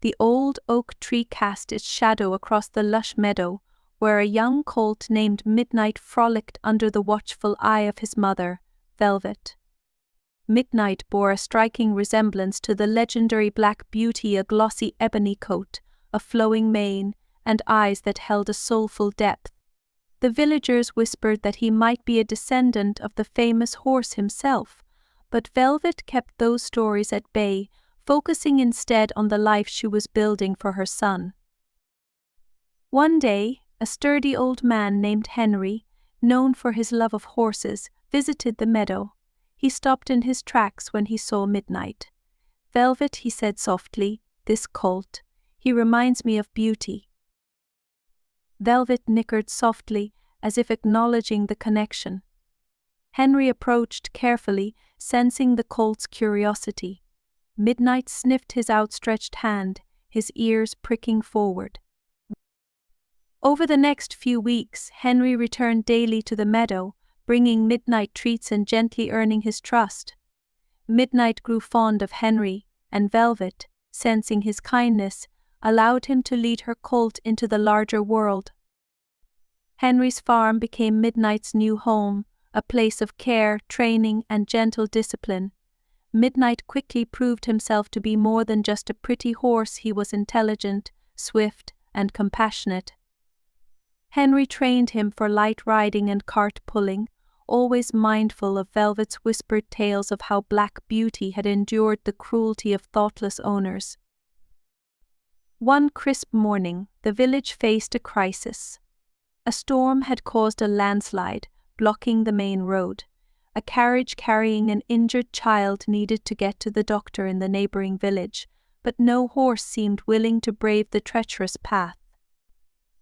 The old oak tree cast its shadow across the lush meadow, where a young colt named Midnight frolicked under the watchful eye of his mother, Velvet. Midnight bore a striking resemblance to the legendary Black Beauty, a glossy ebony coat, a flowing mane, and eyes that held a soulful depth. The villagers whispered that he might be a descendant of the famous horse himself, but Velvet kept those stories at bay, focusing instead on the life she was building for her son. One day, a sturdy old man named Henry, known for his love of horses, visited the meadow. He stopped in his tracks when he saw Midnight. "Velvet," he said softly, "this colt, he reminds me of Beauty." Velvet nickered softly, as if acknowledging the connection. Henry approached carefully, sensing the colt's curiosity. Midnight sniffed his outstretched hand, his ears pricking forward. Over the next few weeks, Henry returned daily to the meadow, bringing Midnight treats and gently earning his trust. Midnight grew fond of Henry, and Velvet, sensing his kindness, allowed him to lead her colt into the larger world. Henry's farm became Midnight's new home, a place of care, training, and gentle discipline. Midnight quickly proved himself to be more than just a pretty horse. He was intelligent, swift, and compassionate. Henry trained him for light riding and cart pulling, always mindful of Velvet's whispered tales of how Black Beauty had endured the cruelty of thoughtless owners. One crisp morning, the village faced a crisis. A storm had caused a landslide, blocking the main road. A carriage carrying an injured child needed to get to the doctor in the neighboring village, but no horse seemed willing to brave the treacherous path.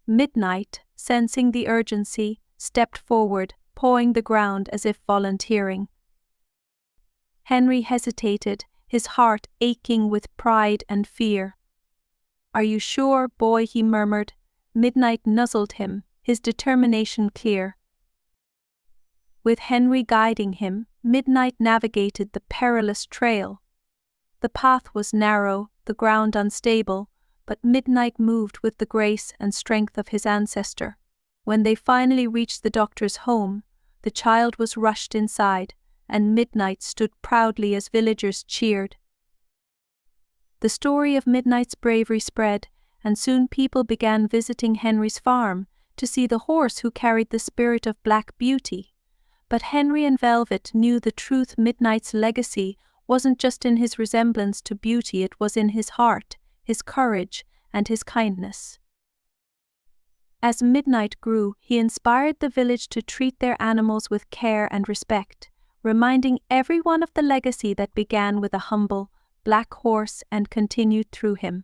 Midnight, sensing the urgency, stepped forward, pawing the ground as if volunteering. Henry hesitated, his heart aching with pride and fear. "Are you sure, boy?" he murmured. Midnight nuzzled him, his determination clear. With Henry guiding him, Midnight navigated the perilous trail. The path was narrow, the ground unstable, but Midnight moved with the grace and strength of his ancestor. When they finally reached the doctor's home, the child was rushed inside, and Midnight stood proudly as villagers cheered. The story of Midnight's bravery spread, and soon people began visiting Henry's farm to see the horse who carried the spirit of Black Beauty. But Henry and Velvet knew the truth. Midnight's legacy wasn't just in his resemblance to Beauty, it was in his heart, his courage, and his kindness. As Midnight grew, he inspired the village to treat their animals with care and respect, reminding everyone of the legacy that began with a humble, black horse and continued through him.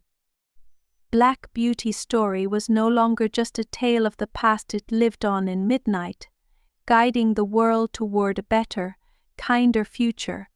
Black Beauty's story was no longer just a tale of the past, it lived on in Midnight, guiding the world toward a better, kinder future,